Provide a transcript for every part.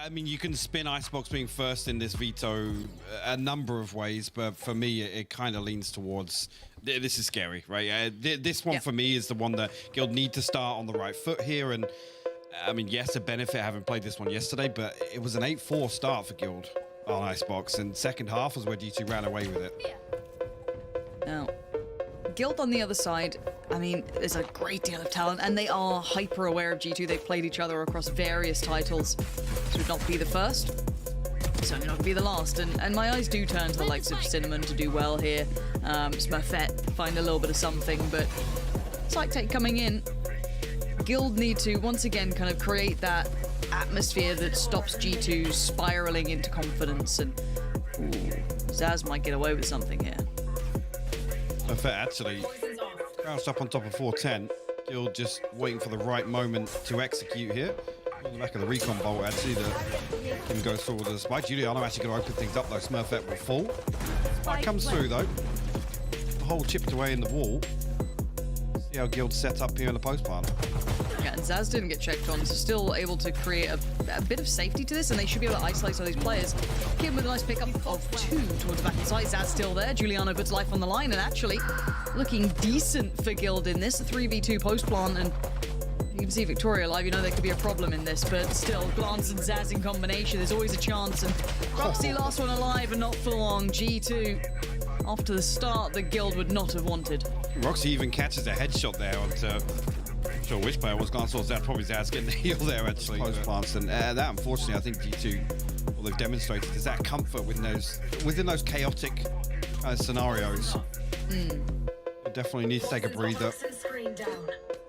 I mean, you can spin Icebox being first in this veto a number of ways, but for me, it kind of leans towards this is scary, right? This one for me is the one that Guild need to start on the right foot here. And I mean, yes, a benefit having played this one yesterday, but it was an 8-4 start for Guild on Icebox, and second half was where G2 ran away with it. Now, Guild on the other side, I mean, there's a great deal of talent, and they are hyper aware of G2. They've played each other across various titles. This would not be the first, certainly not going to be the last. And my eyes do turn to the likes of Cinnamon to do well here. Smurfette find a little bit of something, but Psych coming in. Guild need to, once again, kind of create that atmosphere that stops G2 spiraling into confidence, and Zaz might get away with something here. Smurfette actually crouched up on top of 410. Guild just waiting for the right moment to execute here. On the back of the recon bolt, actually, that Kim goes forward with the spike. Giuliano actually going to open things up, though. Smurfette will fall. Spike comes through, though. The hole chipped away in the wall. See how Guild's set up here in the post plant. Yeah, and Zaz didn't get checked on, so still able to create a bit of safety to this, and they should be able to isolate some of these players. Kim with a nice pickup of 2 towards the back inside. Zaz still there. Giuliano puts life on the line, and actually looking decent for Guild in this. A 3v2 post plant, and you can see Victoria live. You know there could be a problem in this, but still, Glance and Zaz in combination, there's always a chance. And Roxy last one alive and not full on. G2 off to the start that Guild would not have wanted. Roxy even catches a headshot there onto, I'm sure which player was Glance or Zaz, probably Zaz getting the heal there actually. Post plants, and that unfortunately I think G2, what they've demonstrated is that comfort within those chaotic scenarios. They definitely need to take a breather.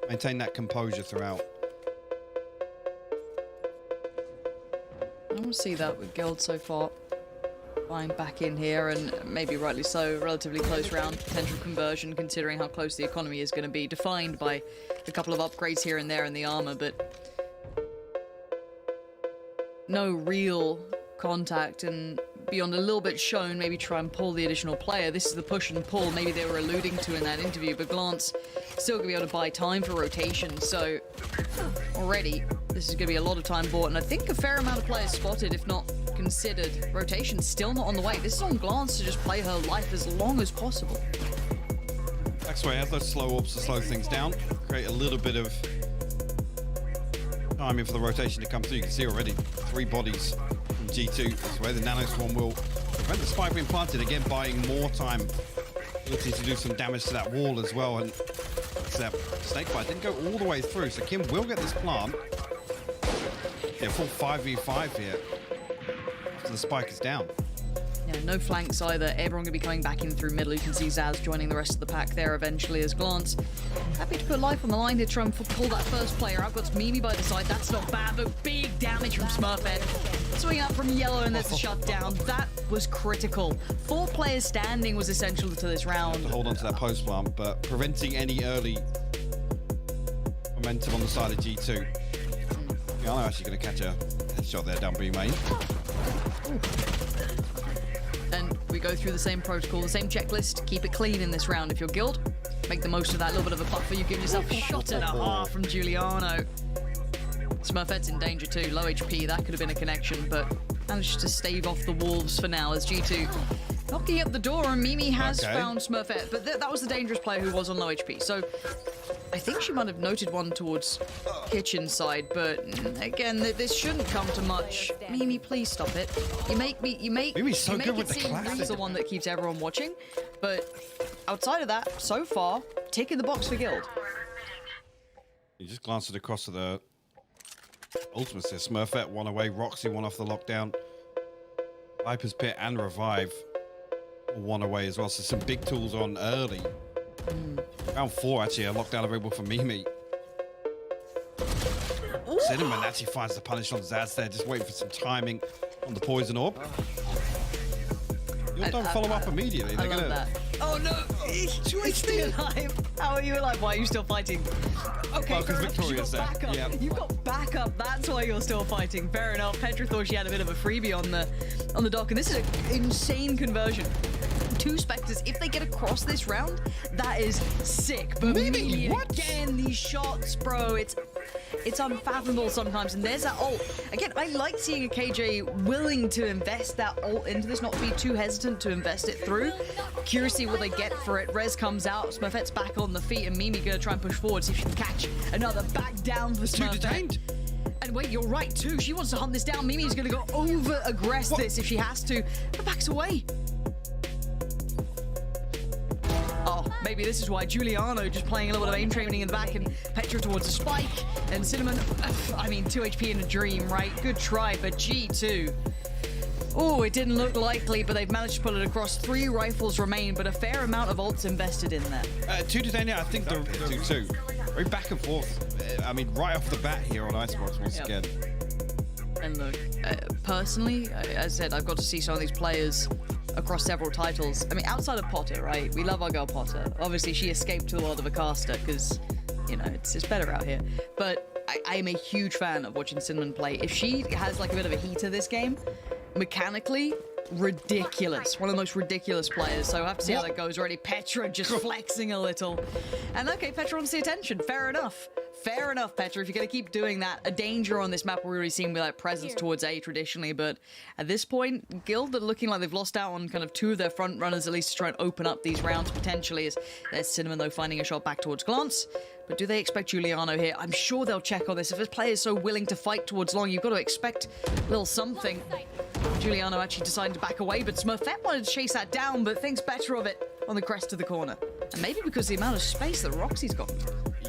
Maintain that composure throughout. I want to see that with Guild so far. Buying back in here, and maybe rightly so, relatively close round, potential conversion considering how close the economy is going to be, defined by a couple of upgrades here and there in the armor, but no real contact, and beyond a little bit shown, maybe try and pull the additional player. This is the push and pull maybe they were alluding to in that interview, but Glance still going to be able to buy time for rotation, so already this is going to be a lot of time bought, and I think a fair amount of players spotted, if not considered. Rotation's still not on the way. This is on Glance to just play her life as long as possible. Maxway has those slow orbs to slow things down, create a little bit of timing for the rotation to come through. You can see already 3 bodies from G2. That's where the Nano Swarm will prevent the spike being planted, again buying more time. Ability to do some damage to that wall as well, and except Snakebite didn't go all the way through, so Kim will get this plant. Yeah, full 5v5 here after the spike is down. Yeah, no flanks either. Everyone going to be coming back in through middle. You can see Zaz joining the rest of the pack there eventually as Glance. Happy to put life on the line to try and pull that first player out. Got Mimi by the side. That's not bad, but big damage from Smurfette. Swing out from yellow, and there's a shutdown. That was critical. 4 players standing was essential to this round. To hold on to that post plant, but preventing any early momentum on the side of G2. Yeah, I'm actually going to catch a headshot there down B main. And we go through the same protocol, the same checklist. Keep it clean in this round if you're Guild. Make the most of that little bit of a buffer. You give yourself a shot and a half from Giuliano. Smurfette's in danger too. Low HP, that could have been a connection, but managed to stave off the wolves for now as G2 knocking at the door, and Mimi has found Smurfette, but that was the dangerous player who was on low HP. So I think she might have noted one towards kitchen side, but again, this shouldn't come to much. Mimi, please stop it. Mimi's so good with the classic. He's the one that keeps everyone watching, but outside of that, so far, tick in the box for Guild. You just glanced it across to the ultimates there. Smurfette 1 away, Roxy 1 off the lockdown. Viper's Pit and Revive 1 away as well, so some big tools on early. Round 4 actually, a lockdown available for Mimi. Cinnamon actually finds the punish on Zaz there, just waiting for some timing on the poison orb. You don't follow up immediately. I love that. Oh no! He's still alive! How are you alive? Why are you still fighting? Okay, because Victoria's there. Yeah. You've got backup, that's why you're still fighting. Fair enough. Petra thought she had a bit of a freebie on the dock, and this is an insane conversion. 2 Spectres, if they get across this round, that is sick. But Mimi, what? Again, these shots, bro, It's unfathomable sometimes, and there's that ult. Again, I like seeing a KJ willing to invest that ult into this, not be too hesitant to invest it through. Curious to see what they get for it. Rez comes out, Smurfette's back on the feet, and Mimi gonna try and push forward, see if she can catch another back down for Two Smurfette. detained. And wait, you're right too. She wants to hunt this down. Mimi's gonna go over-aggress this if she has to, but backs away. Oh, maybe this is why Giuliano just playing a little bit of aim training in the back and Petra towards a spike. And Cinnamon, I mean, 2 HP in a dream, right? Good try, but G2. Oh, it didn't look likely, but they've managed to pull it across. 3 rifles remain, but a fair amount of ults invested in there. 2 today now, I think they're 2-2. Very back and forth. I mean, right off the bat here on Icebox once again. And look, personally, as I said, I've got to see some of these players across several titles. I mean, outside of Potter, right? We love our girl Potter. Obviously, she escaped to the world of a caster because, you know, it's better out here. But I am a huge fan of watching Cinnamon play. If she has like a bit of a heater this game, mechanically, ridiculous. One of the most ridiculous players. So we'll have to see how that goes already. Petra just flexing a little. And okay, Petra wants the attention. Fair enough. Fair enough, Petra. If you're going to keep doing that, a danger on this map we're already seeing with that presence towards A traditionally. But at this point, Guild are looking like they've lost out on kind of 2 of their front runners, at least to try and open up these rounds potentially. As there's Cinnamon, though, finding a shot back towards Glance. But do they expect Giuliano here? I'm sure they'll check on this. If this player is so willing to fight towards long, you've got to expect a little something. Giuliano actually decided to back away, but Smurfette wanted to chase that down, but thinks better of it on the crest of the corner. And maybe because the amount of space that Roxy's got.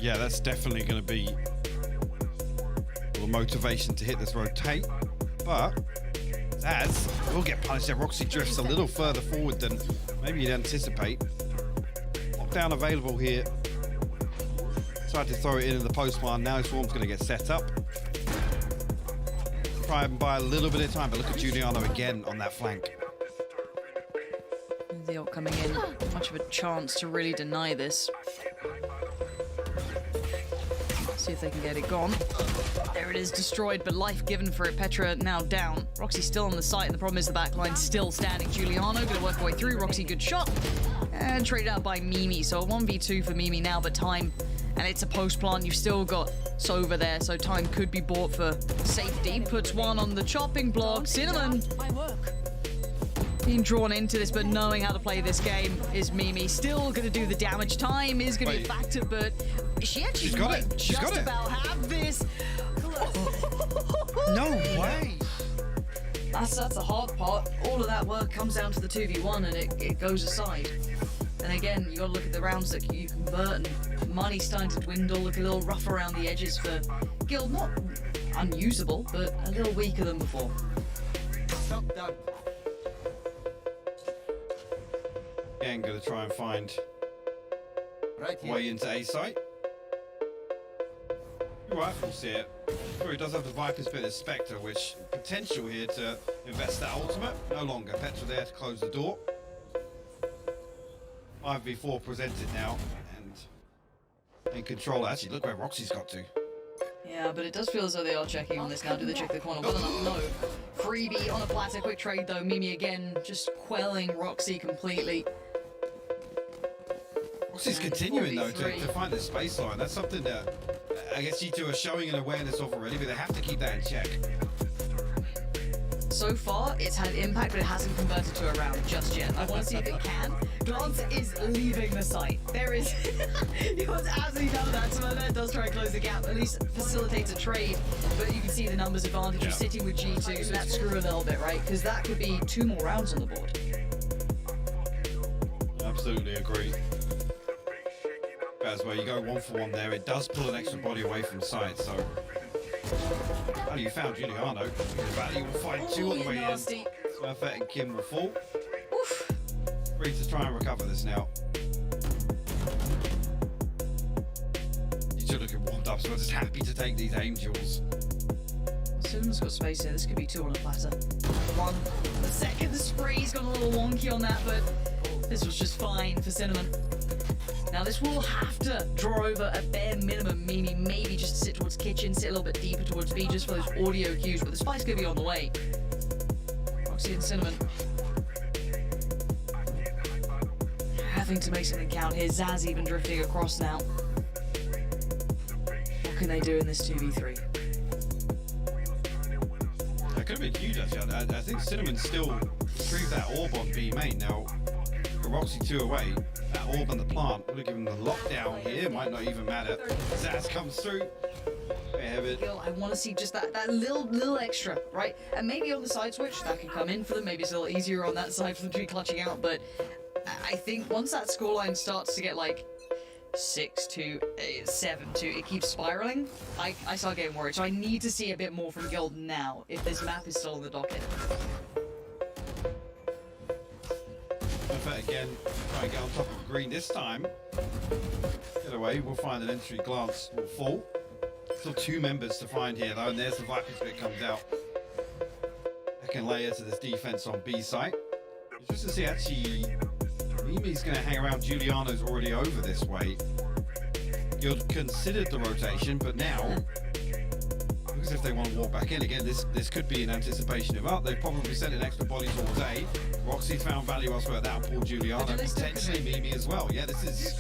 Yeah, that's definitely going to be a little motivation to hit this rotate. But Zaz will get punished there. Roxy drifts a little further forward than maybe you'd anticipate. Lockdown available here. Tried to throw it in the postman. Now Swarm's going to get set up. Try and buy a little bit of time, but look at Giuliano again on that flank. The ult coming in. Much of a chance to really deny this. See if they can get it gone. There it is, destroyed, but life given for it. Petra now down. Roxy still on the site, and the problem is the backline still standing. Giuliano gonna work her way through. Roxy, good shot. And traded out by Mimi. So a 1v2 for Mimi now, but time. And it's a post plant. You've still got Sova there, so time could be bought for safety. Puts one on the chopping block. Cinnamon being drawn into this, but knowing how to play this game is Mimi. Still going to do the damage. Time is going to be a factor, but she actually might just about have this. No way. That's the hard part. All of that work comes down to the 2v1, and it goes aside. And again, you got to look at the rounds that you convert, and money's starting to dwindle, look a little rough around the edges for Guild. Not unusable, but a little weaker than before. Again, going to try and find a way into A site. Rifles here. Sure, he does have the Viper's bit of Spectre, which potential here to invest that ultimate. No longer. Petra there to close the door. 5v4 presented now, and in control. Actually, look where Roxy's got to. Yeah, but it does feel as though they are checking on this now. Do they check the corner? Well enough, no. Freebie on a platter, quick trade though. Mimi again, just quelling Roxy completely. Roxy's continuing though to find the space line. That's something that I guess G2 are showing an awareness of already, but they have to keep that in check. So far, it's had impact, but it hasn't converted to a round just yet. I want to see if it can. Glance is leaving the site. There is... he wants absolutely done that. Smurfette does try and close the gap, at least facilitates a trade. But you can see the numbers advantage. You're sitting with G2, so that's screw a little bit, right? Because that could be 2 more rounds on the board. Absolutely agree. As well, you go 1 for 1 there. It does pull an extra body away from site, so... Well, you found Giuliano. Value will find 2 on the way in. Smurfette and Kim will fall. Oof. Free to try and recover this now. You're looking warmed up, so I'm just happy to take these aim duels. Cinnamon's got space here. This could be 2 on a platter. 1. The second spree's gone a little wonky on that, but this was just fine for Cinnamon. Now this will have to draw over a bare minimum, meaning maybe just sit towards kitchen, sit a little bit deeper towards B just for those audio cues, but the spike's gonna be on the way. Roxy and Cinnamon having to make something count here. Zaz even drifting across now. What can they do in this 2v3? That could have been huge, actually. I think Cinnamon still retrieved that orb on B main. Now, for Roxy 2 away, that orb on the plant would have given the lockdown here. Might not even matter. Zaz comes through. I want to see just that little extra, right? And maybe on the side switch, that can come in for them. Maybe it's a little easier on that side for them to be clutching out. But I think once that scoreline starts to get like 6-2, 7-2, it keeps spiraling, I start getting worried. So I need to see a bit more from Guild now, if this map is still in the docket. But again, try and get on top of green this time. Get away, we'll find an entry glance will fall. Still 2 members to find here though, and there's the Viper's bit comes out. Second layer to this defense on B site. Just to see actually, Mimi's going to hang around. Giuliano's already over this way. Guild considered the rotation, but now, because if they want to walk back in again, this could be in anticipation of they've probably sent an extra body towards A. Roxy's found value elsewhere. That'll pull Giuliano, potentially Mimi as well. Yeah, this is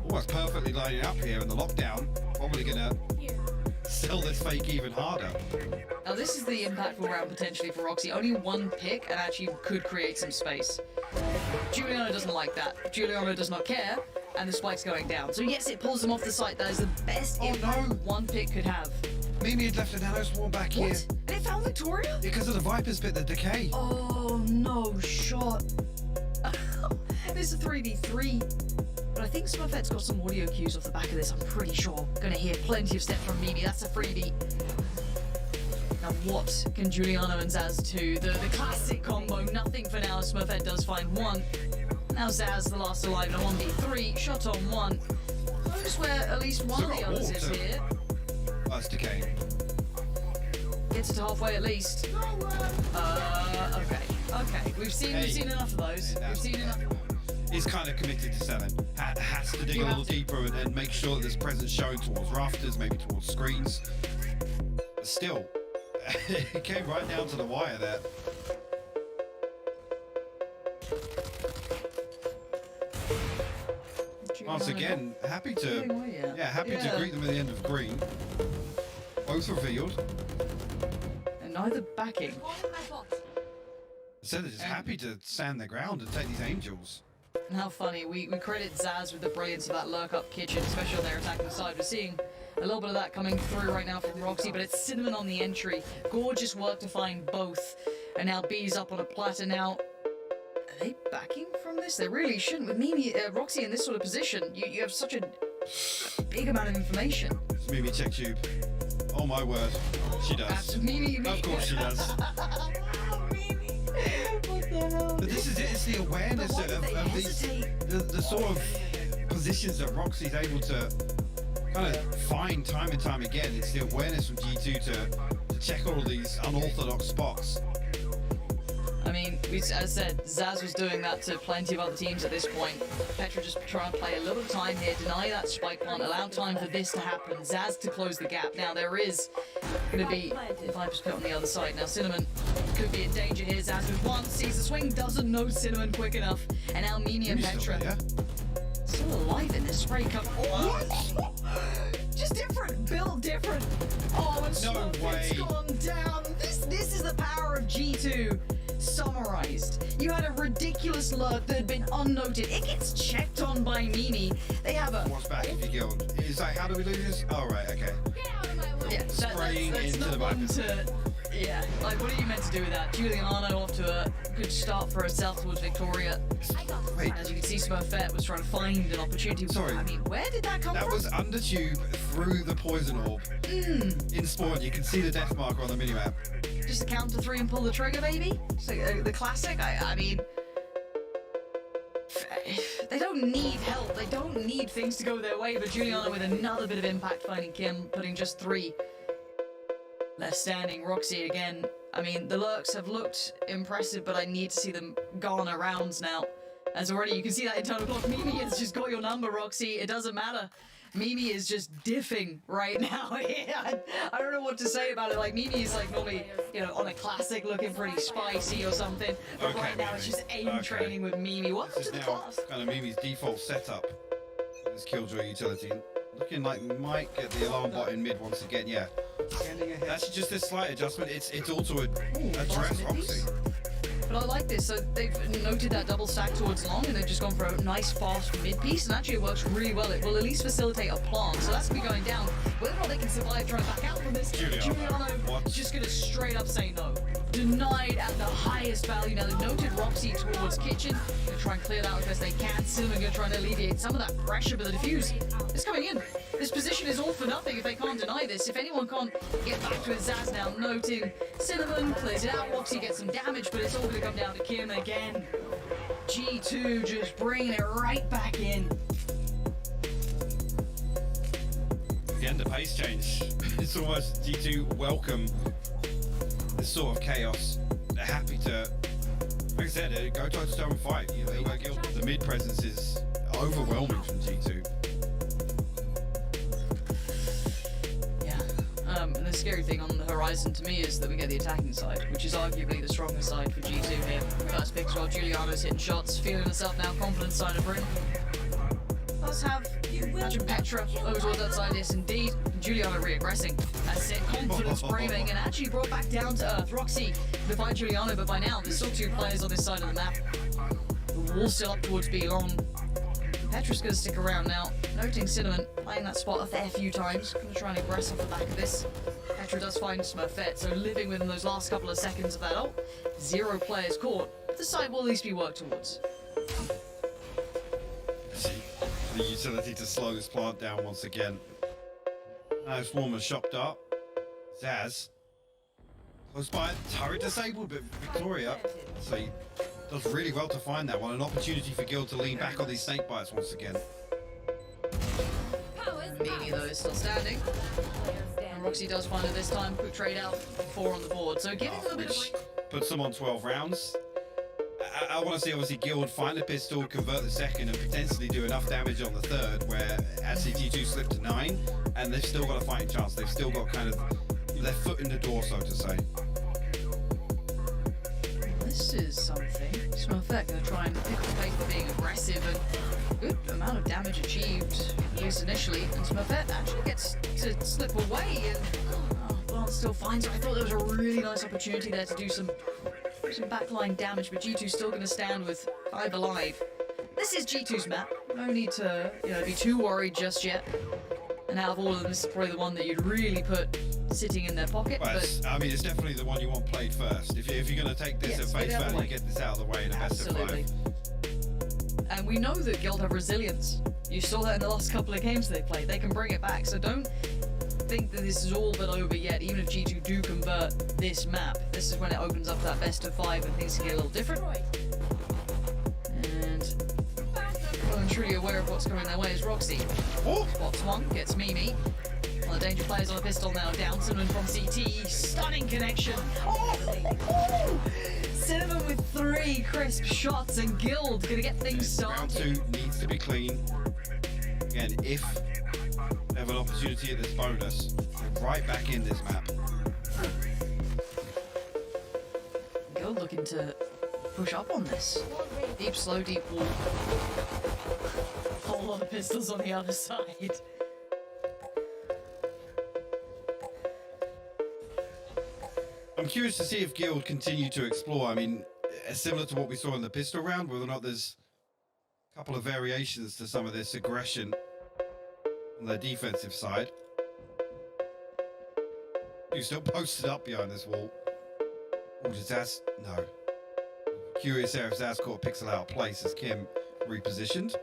almost perfectly lining up here, and the lockdown probably going to sell this fake even harder. Now this is the impactful round potentially for Roxy. Only 1 pick and actually could create some space. Giuliano doesn't like that. Giuliano does not care, and the spike's going down. So yes, it pulls him off the site. That is the best impact 1 pick could have. Mimi had left a nano swarm back here. What? They found Victoria? Because of the Viper's bit, the decay. Oh, no shot. This is a 3v3. But I think Smurfette's got some audio cues off the back of this, I'm pretty sure. Gonna hear plenty of steps from Mimi, that's a freebie. Now what can Giuliano and Zaz do? The classic combo, nothing for now. Smurfette does find 1. Now Zaz, the last alive in a 1v3, shot on 1. Notice where at least one of the others is here. That's decay. Gets it to halfway at least. Okay. We've seen enough of those. We've seen enough. Is kind of committed to selling. Has to dig a little deeper and make sure that there's presence showing towards rafters, maybe towards screens. But still, it came right down to the wire there. Once again, happy to greet them at the end of green. Both revealed. And neither backing. So they're just happy to stand their ground and take these angels. And how funny, we credit Zaz with the brilliance of that lurk-up kitchen, especially on their attacking side. We're seeing a little bit of that coming through right now from Roxy, but it's Cinnamon on the entry. Gorgeous work to find both. And now B's up on a platter now. Are they backing from this? They really shouldn't. With Mimi, Roxy in this sort of position, you have such a big amount of information. It's Mimi check tube. Oh my word, she does. Mimi. Of course she does. But this is it, it's the awareness of these, the sort of positions that Roxy's able to kind of find time and time again. It's the awareness from G2 to check all of these unorthodox spots. I mean, as I said, Zaz was doing that to plenty of other teams at this point. Petra just trying to play a little time here, deny that spike plant, allow time for this to happen. Zaz to close the gap. Now there is going to be the Viper's pit on the other side. Now Cinnamon could be in danger here. Zaz with 1, sees the swing, doesn't know Cinnamon quick enough. And now Mimi and Petra still alive in this spray cup. Oh, just different, built different. Oh, and Smurfette's gone down. This is the power of G2. Summarized. You had a ridiculous lurk that had been unnoted. It gets checked on by Mimi. They have a... What's back if you guild? It's like, how do we lose this? Oh, right, okay. Yeah, spraying into the back. Yeah, like what are you meant to do with that? Giuliano off to a good start for herself towards Victoria. Wait. As you can see, Smurfette was trying to find an opportunity. Sorry. I mean, where did that come from? That was under tube through the poison orb. In spawn, you can see the death marker on the minimap. Just a count to 3 and pull the trigger, baby? Just like, the classic? I mean... They don't need help. They don't need things to go their way, but Giuliano with another bit of impact finding Kim, putting just 3 left standing. Roxy again. I mean, the lurks have looked impressive, but I need to see them garner rounds now. As already, you can see that internal block. Mimi has just got your number, Roxy. It doesn't matter. Mimi is just diffing right now. I don't know what to say about it. Like, Mimi is like normally, you know, on a classic looking pretty spicy or something. But okay, right now Mimi. it's just aim training with Mimi. Welcome This to is the now class. kind of Mimi's default setup. This Killjoy utility. looking like might get the alarm bot in mid once again. Yeah, actually just this slight adjustment. It's also address Roxy. But I like this. So they've noted that double stack towards long, and they've just gone for a nice fast mid piece, and actually it works really well. It will at least facilitate a plant, so that's gonna be going down. Whether or not they can survive trying to back out from this, Giuliano just gonna straight up say no. Denied at the highest value. Now they've noted Roxy towards kitchen. Gonna try and clear that as best they can. Cinnamon gonna try and alleviate some of that pressure, but the defuse is coming in. This position is all for nothing if they can't deny this. If anyone can't get back to it, Zaz now noting Cinnamon clears it out. Roxy gets some damage, but it's all gonna come down to Kim again. G2 just bringing it right back in. Again, the pace change. It's almost G2 welcome this sort of chaos. They're happy to, like I said, go toe-to-toe and fight. You know, the mid presence is overwhelming from G2. And the scary thing on the horizon to me is that we get the attacking side, which is arguably the stronger side for G2 here. First pick as well, Giuliano's hitting shots, feeling himself now, confident side of room. Does have, imagine Petra over towards that side, yes indeed. Giuliano re-aggressing. That's it, confidence braving, and actually brought back down to earth. Roxy to fight Giuliano, but by now there's still two players on this side of the map. The wall's still up towards B long. Petra's gonna stick around now, noting Cinnamon playing that spot a fair few times. Gonna try and aggress off the back of this. Petra does find Smurfette, so living within those last couple of seconds of that ult. 0 players caught, but the side will at least be worked towards. The utility to slow this plant down once again. Now Swarmer's shopped up. Zaz close by, turret disabled, but Victoria does really well to find that one. An opportunity for Guild to lean back on these snake bites once again. Meanie though is still standing. And Roxy does find it this time. Quick trade out, 4 on the board. So giving them a bit of puts them on 12 rounds. I want to see obviously Guild find a pistol, convert the second, and potentially do enough damage on the third, where actually G2 slipped to 9, and they've still got a fighting chance. They've still got kind of their foot in the door, so to say. This is something. Smurfette gonna try and pick the pace for being aggressive, and good amount of damage achieved, at least initially. And Smurfette actually gets to slip away, and Blanc still finds it. I thought there was a really nice opportunity there to do some backline damage, but G2 still gonna stand with 5 alive. This is G2's map. No need to be too worried just yet. And out of all of them, this is probably the one that you'd really put sitting in their pocket. Well, but I mean, it's definitely the one you want played first. If you're going to take this at face value, get this out of the way in a best of 5. And we know that Guild have resilience. You saw that in the last couple of games they played. They can bring it back. So don't think that this is all but over yet. Even if G2 do convert this map, this is when it opens up that best of 5 and things can get a little different. And well and truly aware of what's coming their way is Roxy. Spots one, gets Mimi. One of the danger players on a pistol now, down Cinnamon from CT. Stunning connection. Cinnamon with 3 crisp shots, and Guild gonna get things started. Round 2 needs to be clean. Again, if they have an opportunity at this bonus, they're right back in this map. Guild looking to push up on this. Deep, slow, deep wall. Whole lot of pistols on the other side. I'm curious to see if Guild continue to explore. I mean, similar to what we saw in the pistol round, whether or not there's a couple of variations to some of this aggression on their defensive side. Who's still posted up behind this wall. Or does Zaz? No. Curious there if Zaz caught a pixel out of place as Kim repositioned.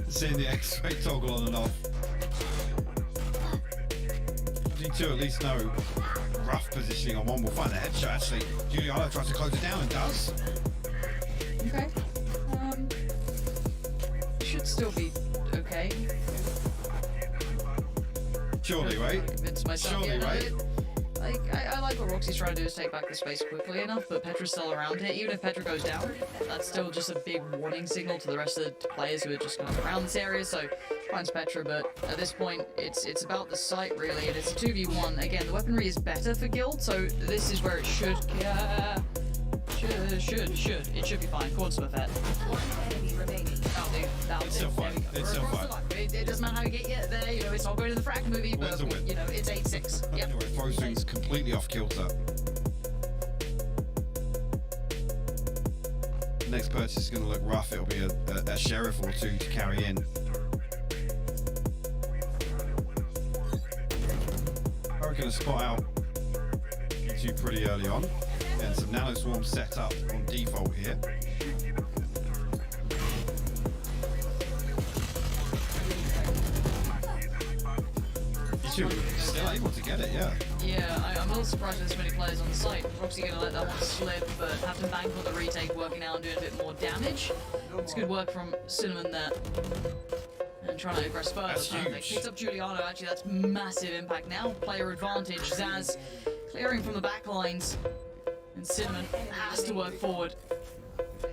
Seeing the X-ray toggle on and off. G2 at least know rough positioning on one. We'll find the headshot actually. Giuliano tries to close it down and does. Okay. Should still be okay. Surely, right? Convince myself. Surely, right? I like what Roxy's trying to do is take back the space quickly enough, but Petra's still around here. Even if Petra goes down, that's still just a big warning signal to the rest of the players who are just going around this area. So finds Petra, but at this point, it's about the site really, and it's a 2v1. Again, the weaponry is better for Guild, so this is where it should Should. It should be fine. Chord Smurfette. Oh, dude, that was It's it. still fine. There we go. It's still We're fine. across the line. It doesn't matter how you get there, you know, it's not going to the frack movie, but, Win's a win. you know, it's 8-6. Yep. Anyway, throw swing's completely off kilter. Next purchase is going to look rough. It'll be a sheriff or two to carry in. I'm going to spot out G2 pretty early on. And some nano swarms set up on default here. G2 still able to get it, yeah. Yeah, I'm a little surprised there's many players on the site. Roxy gonna let that one slip, but have to bank on the retake, working out and doing a bit more damage. It's good work from Cinnamon there. And trying to aggress further. That's Perfect. huge. Hits up Giuliano, actually that's massive impact now. Player advantage, Zaz clearing from the back lines. And Cinnamon has to work forward.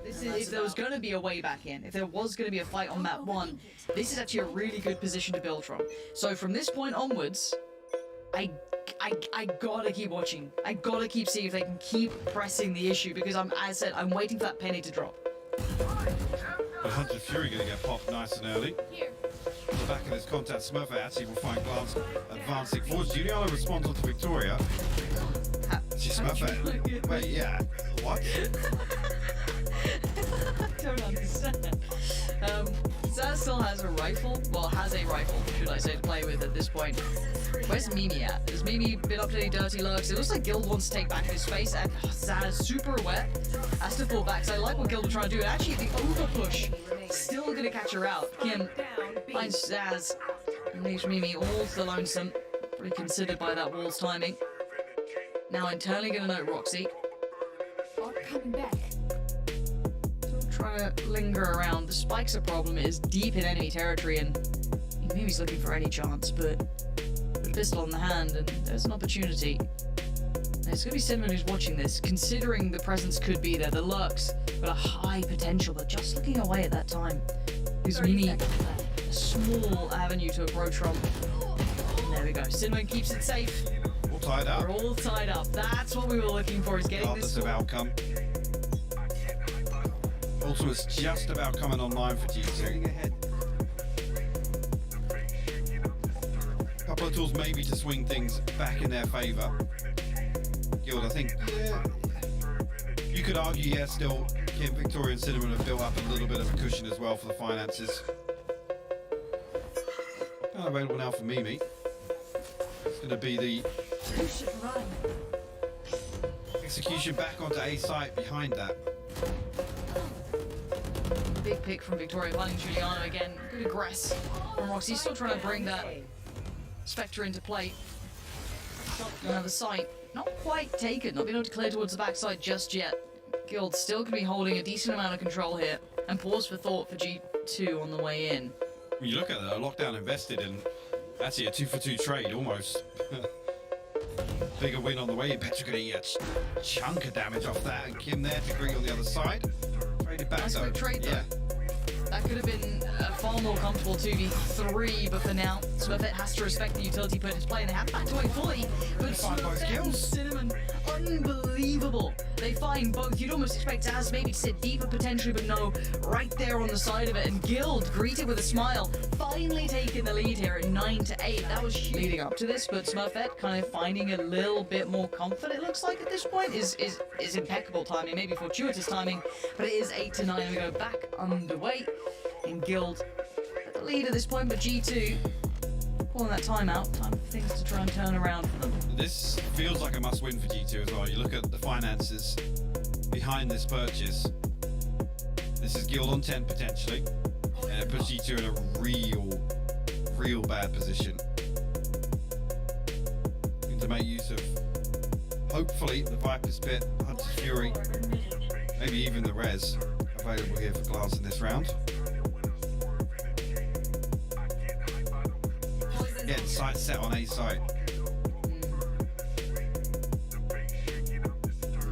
If there was going to be a way back in, if there was going to be a fight on map 1, this is actually a really good position to build from. So from this point onwards, I gotta keep watching. I gotta keep seeing if they can keep pressing the issue, because as I said, I'm waiting for that penny to drop. But Hunter Fury going to get popped nice and early. On the back of this contact, Smurfette actually will find Glance advancing forwards. Giuliano responds onto Victoria. She's Smurfette. Wait, yeah. What? I don't understand. Zaz still has a rifle. Well, has a rifle, should I say, to play with at this point. Where's Mimi at? Has Mimi been up to any dirty lurks? It looks like Guild wants to take back his space, and Zaz, super aware, has to fall back. So I like what Guild are trying to do. And actually, the over push still going to catch her out. Kim finds Zaz and leaves Mimi all to the lonesome. Pretty considered by that wall's timing. Now internally going to note Roxy. Coming back. Try to linger around. The spike's a problem. It is deep in enemy territory, and maybe he's looking for any chance, but with a pistol in the hand, and there's an opportunity. And it's going to be Cinnamon who's watching this, considering the presence could be there. The lurks got a high potential, but just looking away at that time. Gives Mimi a small avenue to approach from. And there we go. Cinnamon keeps it safe. All tied up. We're all tied up. That's what we were looking for, is getting Regardless this of outcome. Also, it's just about coming online for G2. Couple of tools maybe to swing things back in their favour. Guild, I think, yeah, you could argue, yeah, still, Kim, Victoria and Cinnamon have built up a little bit of a cushion as well for the finances. Available now for Mimi. It's going to be the execution back onto A site behind that. Big pick from Victoria, finding Giuliano again. Good aggress from Roxy. Still trying to bring that Spectre into play. Another site. Not quite taken. Not being able to clear towards the backside just yet. Guild still going to be holding a decent amount of control here. And pause for thought for G2 on the way in. When you look at it, a lockdown invested in actually a 2-for-2 trade almost. Bigger win on the way in. Petra going to get a chunk of damage off that, and Kim there to greet on the other side. Traded back Nice though. quick trade though. Yeah. That could have been a far more comfortable 2v3, but for now, Smurfette has to respect the utility put into play, and they have backed away fully. But find both Smurfette and kills. Cinnamon, unbelievable. They find both. You'd almost expect Zaz maybe to sit deeper potentially, but no, right there on the side of it. And Guild greeted with a smile, finally taking the lead here at 9-8. That was huge. Leading up to this, but Smurfette kind of finding a little bit more comfort. It looks like at this point is impeccable timing, maybe fortuitous timing, but it is 8-9. We go back underway. In Guild at the lead at this point, but G2 pulling that timeout. Time for things to try and turn around for them. This feels like a must-win for G2 as well. You look at the finances behind this purchase. This is Guild on 10 potentially, and it puts G2 in a real bad position. Need to make use of, hopefully, the Viper's Pit, Hunter's Fury, maybe even the Res available here for Glass in this round. Again, sight set on A site.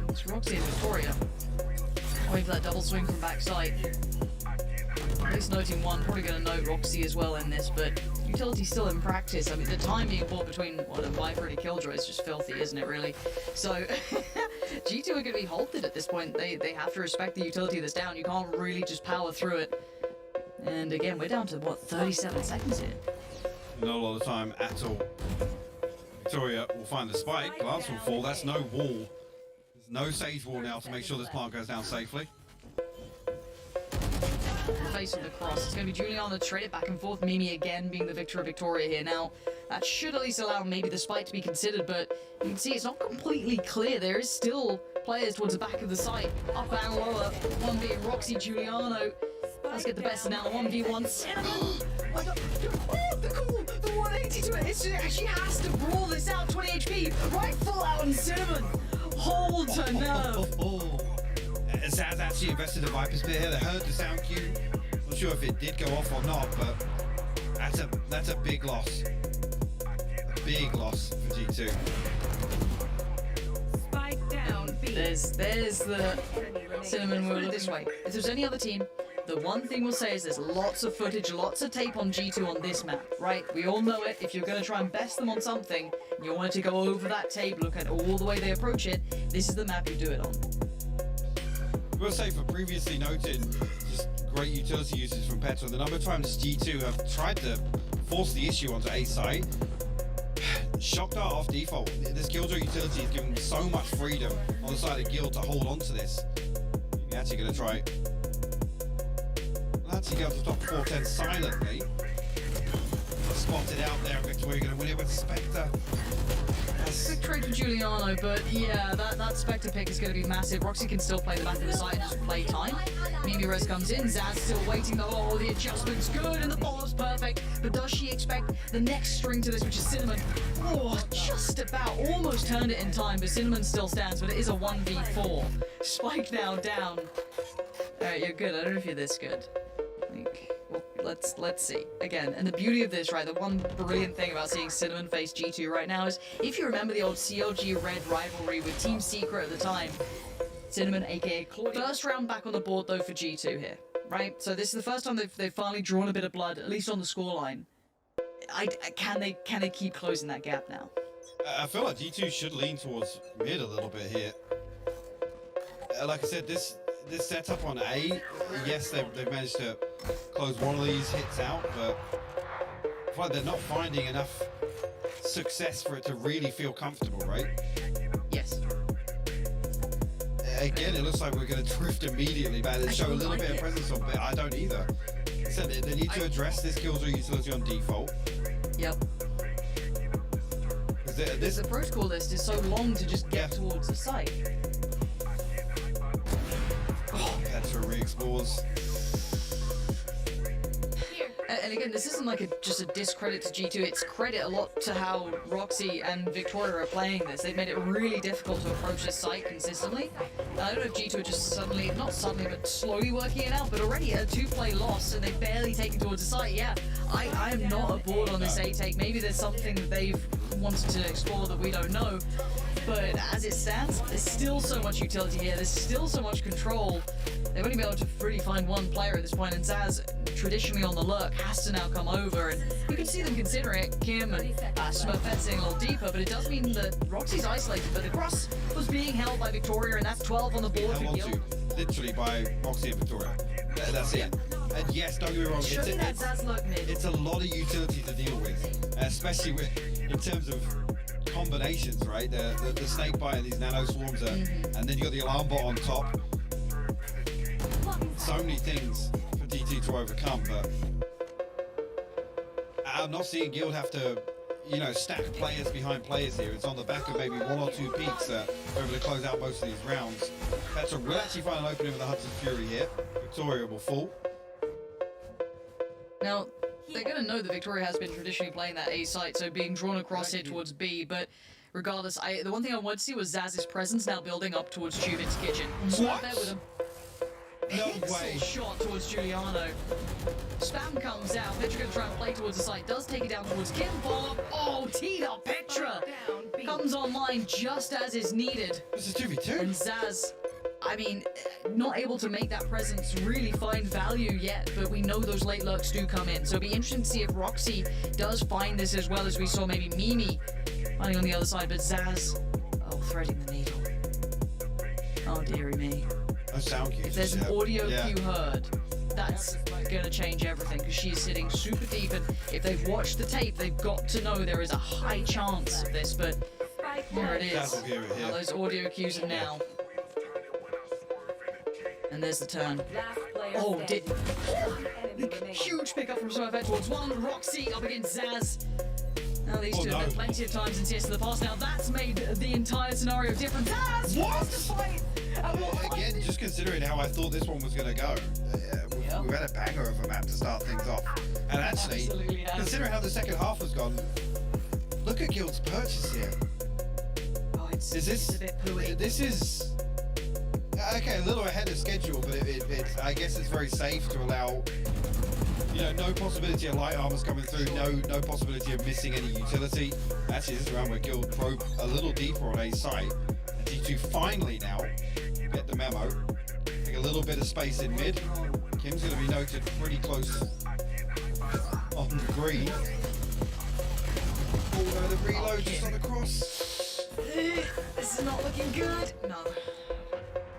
It's Roxy and Victoria. Waiting for that double swing from backside. At least noting one, probably going to note Roxy as well in this, but utility's still in practice. I mean, the time being bought between a Viper and a Killjoy is just filthy, isn't it, really? So, G2 are going to be halted at this point. They have to respect the utility that's down. You can't really just power through it. And again, we're down to, what, 37 seconds here? Not a lot of time at all. Victoria will find the spike. Glass will fall. That's no wall. There's no sage wall now to make sure this plant goes down safely. Face of the cross. It's going to be Juliana to trade it back and forth. Mimi again being the victor of Victoria here. Now, that should at least allow maybe the spike to be considered, but you can see it's not completely clear. There is still players towards the back of the site. Up and lower. One being Roxy Giuliano. Let's get the best of now. 1v1 Cinnamon. Oh my god. Oh, the cool. The 180 to it. It actually has to brawl this out. 20 HP. Right full out on Cinnamon. Hold her nerve. Zaz actually invested a Viper Spear here. They heard the sound cue. Not sure if it did go off or not, but that's a big loss. A big loss for G2. Spike down. B. There's the Cinnamon will this way. If there's any other team, the one thing we'll say is there's lots of footage, lots of tape on G2 on this map, right? We all know it. If you're going to try and best them on something, and you want to go over that tape, look at all the way they approach it, this is the map you do it on. We'll say for previously noted, just great utility usage from Petra. The number of times G2 have tried to force the issue onto A site, shock dart off default. This Killjoy utility is giving so much freedom on the side of Guild to hold on to this. You're actually going to try. Well, actually go to the top 410 silently. Spotted out there, Victoria going to win it with Spectre. Quick trade for Giuliano, but yeah, that Spectre pick is going to be massive. Roxy can still play the back of the side and just play time. Mimi Res comes in, Zaz still waiting though. Oh, the adjustment's good and the follow-up's perfect. But does she expect the next string to this, which is Cinnamon? Oh, just about, almost turned it in time, but Cinnamon still stands, but it is a 1v4. Spike now down. Alright, you're good. I don't know if you're this good. Well, let's see again. And the beauty of this, right, the one brilliant thing about seeing Cinnamon face G2 right now is if you remember the old CLG Red rivalry with Team Secret at the time, Cinnamon aka Claudia. First round back on the board though for G2 here, right? So this is the first time they've finally drawn a bit of blood, at least on the scoreline. Can they keep closing that gap now? I feel like G2 should lean towards mid a little bit here. Like I said, this setup on A, yes, they've managed to close one of these hits out, but I feel like they're not finding enough success for it to really feel comfortable, right? Yes. Again, it looks like we're going to drift immediately back and show a little bit of presence on B. I don't either. So they need to address this Killjoy utility on default. Yep. This The protocol list is so long to just get towards the site. Petra re-explores. And again, this isn't like just a discredit to G2, it's credit a lot to how Roxy and Victoria are playing this. They've made it really difficult to approach this site consistently. I don't know if G2 are just suddenly, not suddenly, but slowly working it out, but already a 2-play loss and they've barely taken towards the site. Yeah, I am not aboard on this A-take. Maybe there's something that they've wanted to explore that we don't know. But as it stands, there's still so much utility here, there's still so much control. They've only been able to really find one player at this point, and Zaz, traditionally on the lurk, has to now come over, and you can see them consider it. Kim and Smurfette sitting a little deeper, but it does mean that Roxy's isolated, but the cross was being held by Victoria, and that's 12 on the board for Held Gil. onto, literally by Roxy and Victoria. That's it. And yes, don't get me wrong, Show me that Zaz lurk mid. it's a lot of utility to deal with, especially in terms of combinations, right? The snake bite and these nano swarms are, and then you got the alarm bot on top. So many things for DT to overcome, but I'm not seeing Guild have to, stack players behind players here. It's on the back of maybe 1 or 2 peaks that are able to close out most of these rounds. Petra will actually find an opening with the Hunter's Fury here. Victoria will fall. Now, they're going to know that Victoria has been traditionally playing that A site, so being drawn across here towards B, but regardless, the one thing I wanted to see was Zaz's presence now building up towards Chubin's kitchen. Smurfette with a No pixel way. shot towards Giuliano. Spam comes out, Petra going to try and play towards the site, does take it down towards Kim, follow-up. Oh, teed up Petra! Down. B. Comes online just as is needed. This is 2v2. And Zaz, not able to make that presence really find value yet, but we know those late lurks do come in. So it'll be interesting to see if Roxy does find this as well as we saw maybe Mimi finding on the other side, but Zaz, threading the needle. Oh, dearie me. No sound cues. If there's an yeah. audio Yeah. cue heard, that's gonna change everything because she's sitting super deep, and if they've watched the tape, they've got to know there is a high chance of this, but here it That's is. what here, Now here. those audio cues are now. And there's the turn. Oh, huge pickup from Smurfette towards one. Roxy up against Zaz. Now these Oh, two no. have met plenty of times in CS in the past. Now that's made the entire scenario different. Zaz wants to fight. At what point? Again, just considering how I thought this one was going to go, we've had a banger of a map to start things off. And actually, Absolutely have. considering how the second half has gone, look at Guild's purchase here. Oh, it's Is a bit pooey. this is okay, a little ahead of schedule, but it's I guess it's very safe to allow, you know, no possibility of light armors coming through, no possibility of missing any utility. Actually, this is around where Guild probe a little deeper on A site. And D2 finally now get the memo. Take a little bit of space in mid. Kim's going to be noted pretty close on the green. Oh no, the reload just on the cross. This is not looking good. No.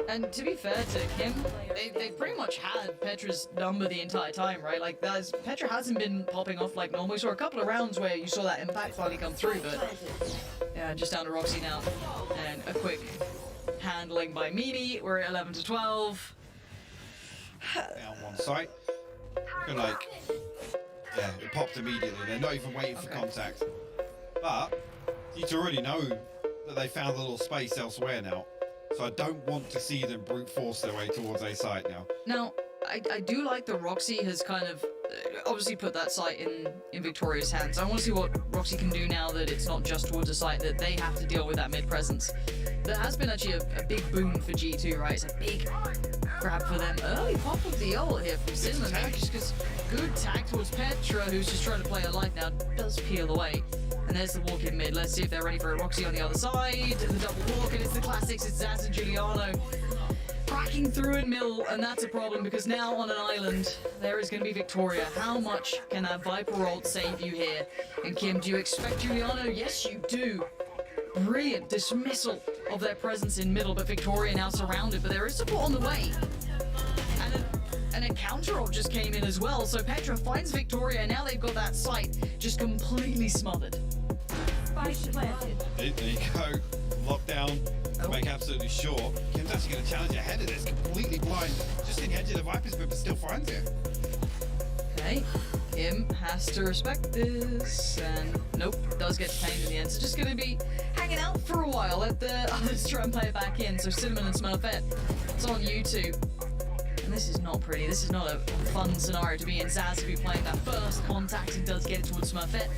And to be fair to Kim, they pretty much had Petra's number the entire time, right? Like, Petra hasn't been popping off like normal. We saw a couple of rounds where you saw that impact finally come through, but yeah, just down to Roxy now. And a quick handling by Mimi. We're at 11 to 12. Down one site. Looking like, yeah, it popped immediately. They're not even waiting for Okay. contact. But you already know that they found a little space elsewhere now. So I don't want to see them brute force their way towards a site now. Now, I do like that Roxy has kind of obviously put that site in Victoria's hands. I want to see what Roxy can do now that it's not just towards a site that they have to deal with that mid presence. That has been actually a big boon for G2, right? It's a big grab for them. Early pop of the ult here from Cinnamon, maybe just because good tag towards Petra, who's just trying to play her life now, does peel away. And there's the walk in mid. Let's see if they're ready for a Roxy on the other side. The double walk, and it's the classics. It's Zaz and Giuliano cracking through in middle, and that's a problem because now on an island there is going to be Victoria. How much can that Viper ult save you here? And Kim, do you expect Giuliano? Yes, you do. Brilliant dismissal of their presence in middle, but Victoria now surrounded, but there is support on the way. And a counter ult just came in as well, so Petra finds Victoria, and now they've got that site just completely smothered. There you go. Lockdown. Oh. Make absolutely sure. Kim's actually going to challenge ahead of this. Completely blind. Just in the edge of the Viper's but still finds it. Okay, Kim has to respect this, and nope, does get detained in the end. So just going to be hanging out for a while. Let the others try and play it back in. So Cinnamon and Smurfette, it's on you two. And this is not pretty. This is not a fun scenario to be in. Zaz to be playing that first contact and does get it towards Smurfette.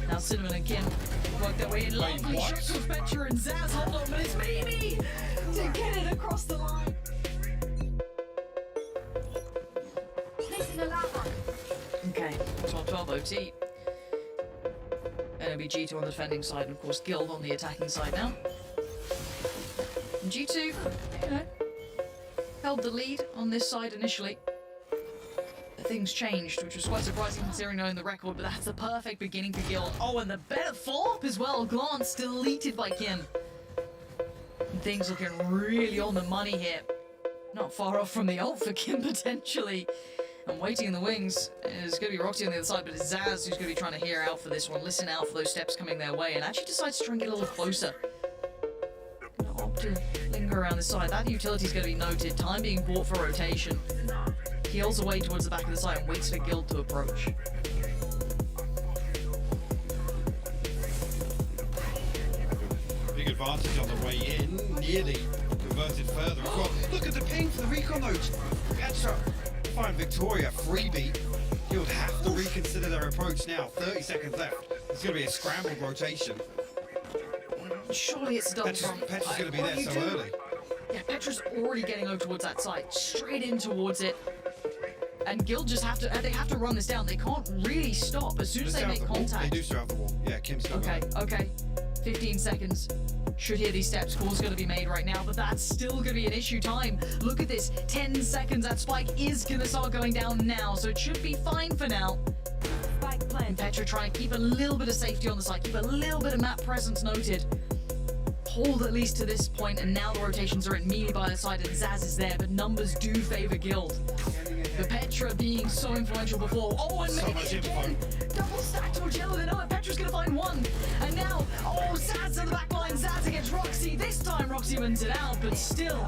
Now Cinnamon and Kim work their way in. Lovely what? shot towards Petra and Zaz. Hold on, but it's Mimi to get it across the line. Okay, 12-12 OT. And it'll be G2 on the defending side, and of course Guild on the attacking side now. And G2, you know, held the lead on this side initially. But things changed, which was quite surprising considering knowing the record, but that's the perfect beginning for Guild. Oh, and the better follow-up as well. Glance deleted by Kim. And things looking really on the money here. Not far off from the ult for Kim, potentially. And waiting in the wings is going to be Roxy on the other side, but it's Zaz who's going to be trying to hear out for this one, listen out for those steps coming their way, and actually decides to try and get a little closer. Going to opt to linger around this side. That utility's going to be noted. Time being bought for rotation. Heals away towards the back of the site and waits for Guild to approach. Big advantage on the way in. Nearly converted further across. Look at the ping for the recon note. Petra find Victoria freebie. Guild have to reconsider their approach now. 30 seconds left. It's going to be a scrambled rotation. Surely it's a double Petra's front. going to be What there do so you do? early. Yeah, Petra's already getting over towards that side, straight in towards it. And Guild just have to, they have to run this down. They can't really stop as soon as they make They contact. do surround the wall. Yeah, Kim's still Okay, got it. okay. 15 seconds. Should hear these steps. Call's going to be made right now, but that's still going to be an issue time. Look at this. 10 seconds. That spike is going to start going down now, so it should be fine for now. And Petra trying to keep a little bit of safety on the side, keep a little bit of map presence noted. hold at least to this point, and now the rotations are at Mimi by her side and Zaz is there, but numbers do favor Guild. But Petra being so influential before. Oh, and So maybe much info. again. Double stack to Agility. They know that Petra's gonna find one. And now, oh, Zaz in the back line. Zaz against Roxy. This time Roxy wins it out, but still.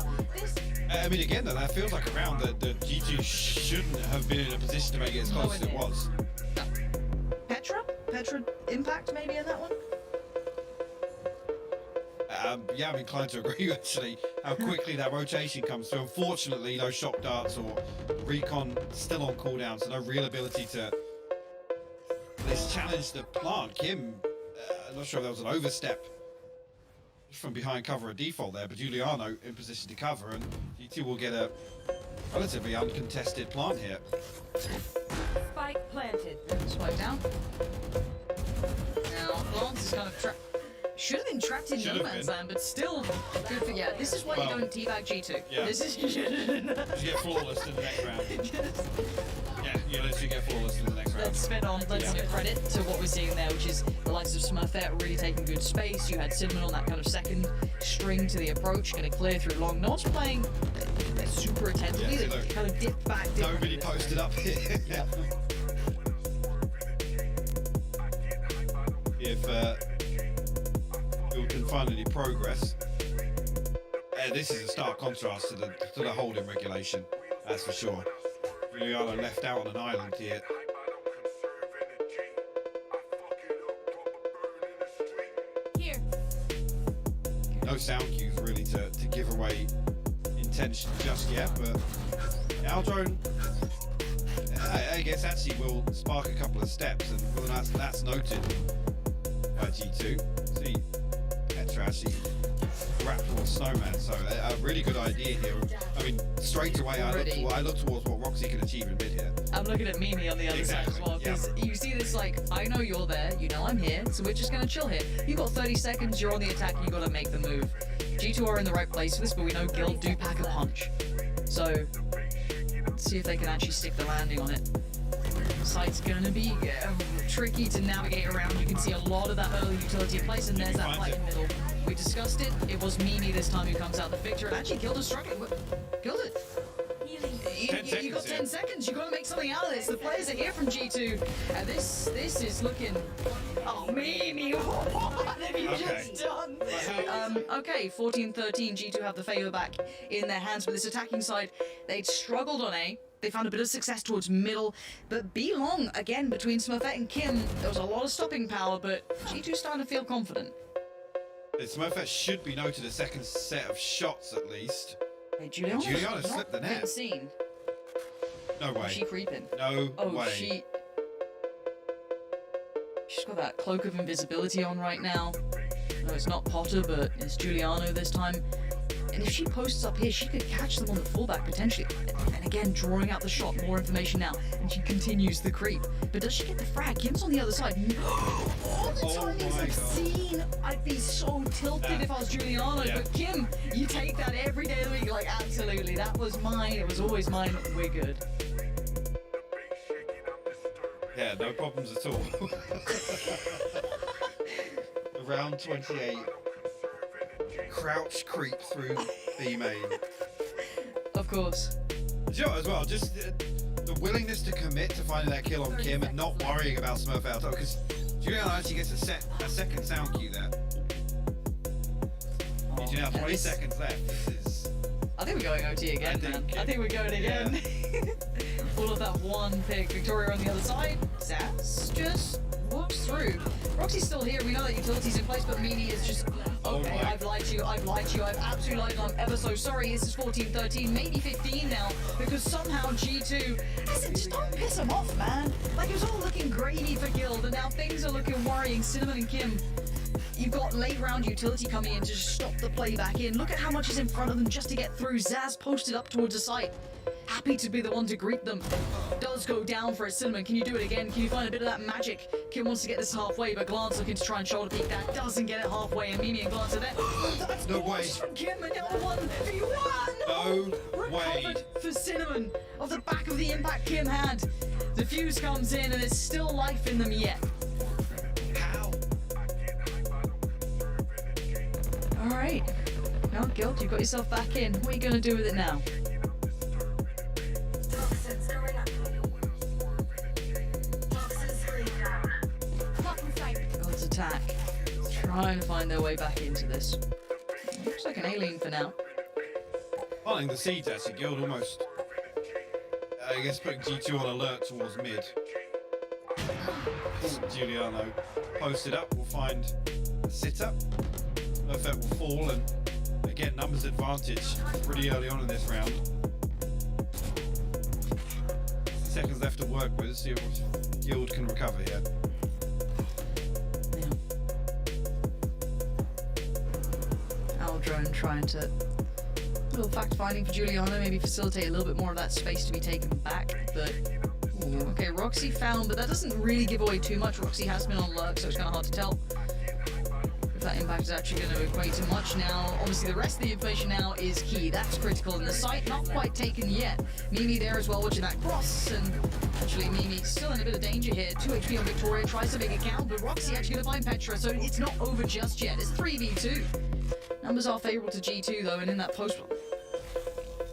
I mean, again, though, that feels like a round that G2 shouldn't have been in a position to make it as close as it was. Petra? Petra impact maybe in that one? Yeah, I'm inclined to agree, actually, how quickly that rotation comes through. Unfortunately, no shock darts or recon still on cooldown, so no real ability to this challenge the plant. Kim, I'm not sure if that was an overstep from behind cover of default there, but Giuliano in position to cover, and G2 will get a relatively uncontested plant here. Spike planted. Swipe down. Now, Lance is kind of trapped. Should have been trapped in no man's land, but still good for, yeah, this is why you don't teabag G2. Yeah. This is You get flawless in the next round. Yeah, you literally get flawless in the next round. Let's spin on, let's give credit to what we're seeing there, which is the likes of Smurfette really taking good space. You had Cinnamon on that kind of second string to the approach, going to clear through long. No one's playing super attentively, Yeah, see, they look. kind of dip back. Nobody posted up here. Yeah. If you can finally progress, this is a stark contrast to the holding regulation, that's for sure. Giuliano left out on an island here. Here. No sound cues really to give away intention just yet, but Aldrone, I guess actually will spark a couple of steps, and well, that's noted by G2. See, Petra actually wrapped towards Snowman, so a really good idea here. I mean, straight away I look towards what Roxy can achieve in mid here. I'm looking at Mimi on the other side as well, because you see this like, I know you're there, you know I'm here, so we're just gonna chill here. You've got 30 seconds, you're on the attack, you gotta make the move. G2 are in the right place for this, but we know Guild do pack a punch. So, let's see if they can actually stick the landing on it. Site's gonna be tricky to navigate around. You can see a lot of that early utility in place, and there's that fight in middle. We discussed it. It was Mimi this time who comes out the victor, and actually Guild is struggling. Killed it. You got 10 seconds. You got to make something out of this. The players are here from G2, and this is looking. Oh, Mimi! What have you just done? Okay, 14-13. G2 have the favor back in their hands, but this attacking side, they'd struggled on A. They found a bit of success towards middle, but B long again between Smurfette and Kim. There was a lot of stopping power, but G2 starting to feel confident. Smurfette should be noted a second set of shots at least. Hey, Giuliano slipped the net. Scene. No way. Is she creeping? No Oh, way. She's got that cloak of invisibility on right now. No, it's not Potter, but it's Giuliano this time. And if she posts up here, she could catch them on the fullback potentially. And again, drawing out the shot, more information now. And she continues the creep. But does she get the frag? Kim's on the other side. All the timings my I've God. seen. I'd be so tilted if I was Giuliano. Yeah. But Kim, you take that every day of the week. Like, absolutely. That was mine. It was always mine. We're good. Yeah, no problems at all. Round 28. Crouch creep through B main. Of course. You know, as well, just the willingness to commit to finding that kill on Kim and not worrying about Smurf out, because Giuliano actually gets a second sound cue there. You now 20 seconds left. This is. I think we're going OT again, man. I think we're going again. All of that one pick. Victoria on the other side. Zaz just walks through. Roxy's still here. We know that utility's in place, but Mimi is just. Okay, I've lied to you. I've lied to you. I've absolutely lied, and I'm ever so sorry. This is 14-13, maybe 15 now, because somehow G2. Listen, just don't piss them off, man. Like, it was all looking gravy for Guild, and now things are looking worrying. Cinnamon and Kim. You've got late round utility coming in to just stop the play back in. Look at how much is in front of them just to get through. Zaz posted up towards the site. Happy to be the one to greet them. Does go down for it. Cinnamon, can you do it again? Can you find a bit of that magic? Kim wants to get this halfway, but Glance looking to try and shoulder peek that. Doesn't get it halfway, and Mimi and Glance are there. That's No way. gorgeous from Kim, and now 1v1. No way. Recovered for Cinnamon off the back of the impact Kim had. The fuse comes in, and there's still life in them yet. How? Alright. Well, Guild, you got yourself back in. What are you gonna do with it now? Toxins going up. Toxins 3 down. Blocking sight. Guild's attack. Trying to find their way back into this. Looks like an alien for now. Planting the seeds actually, Guild almost, I guess, putting G2 on alert towards mid. Giuliano posted up, we'll find a sit up. Perfect will fall, and again, numbers advantage pretty early on in this round. Seconds left to work with, see if Guild can recover here. Yeah. Owl drone trying to. A little fact finding for Giuliano, maybe facilitate a little bit more of that space to be taken back, but. Ooh, okay, Roxy found, but that doesn't really give away too much. Roxy has been on lurk, so it's kind of hard to tell if that impact is actually going to equate to much now. Obviously, the rest of the information now is key. That's critical, and the site not quite taken yet. Mimi there as well, watching that cross, and actually Mimi still in a bit of danger here. 2 HP on Victoria, tries to make a count, but Roxy actually going to find Petra, so it's not over just yet. It's 3v2. Numbers are favourable to G2 though, and in that post.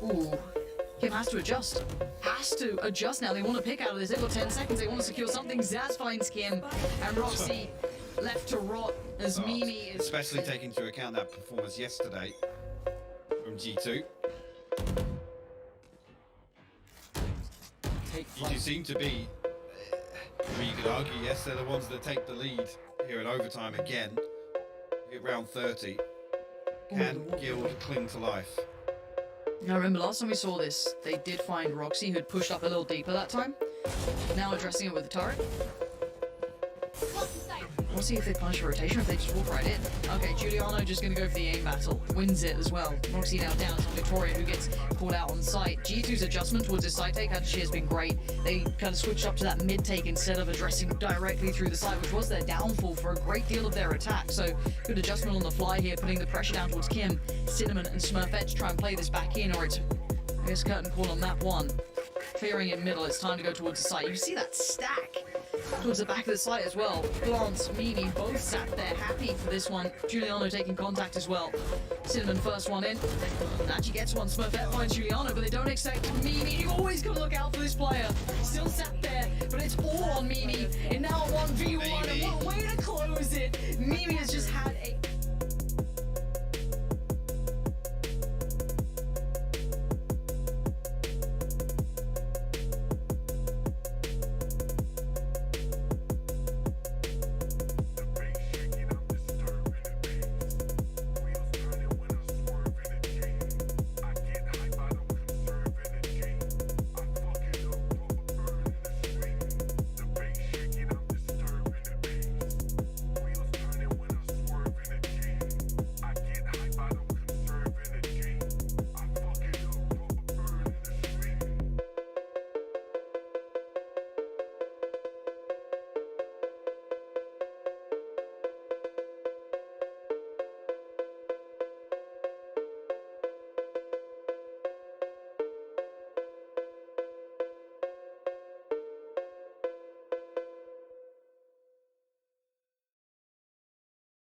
Ooh. Kim has to adjust. Has to adjust now. They want to pick out of this. They've got 10 seconds. They want to secure something. Zaz finds Kim, and Roxy left to rot as Mimi is. Especially taking into account that performance yesterday from G2. G2 seem to be, I mean, you could argue, yes, they're the ones that take the lead here in overtime again. At round 30. Can Guild cling to life? Now remember last time we saw this, they did find Roxy, who had pushed up a little deeper that time. Now addressing it with the turret. Blocking sight. We'll see if they punish a rotation or if they just walk right in. Okay, Giuliano just going to go for the aim battle. Wins it as well. Roxy now down. It's Victoria who gets called out on site. G2's adjustment towards his side take actually has been great. They kind of switched up to that mid take instead of addressing directly through the side, which was their downfall for a great deal of their attack. So good adjustment on the fly here, putting the pressure down towards Kim, Cinnamon and Smurfette to try and play this back in, or it's, I guess, curtain call on map 1. Clearing in middle, it's time to go towards the site. You see that stack towards the back of the site as well. Glance, Mimi, both sat there happy for this one. Giuliano taking contact as well. Cinnamon first one in. Actually gets one. Smurfette finds Giuliano, but they don't expect Mimi. You always gotta look out for this player. Still sat there, but it's all on Mimi. And now 1v1, and what a way to close it. Mimi has just had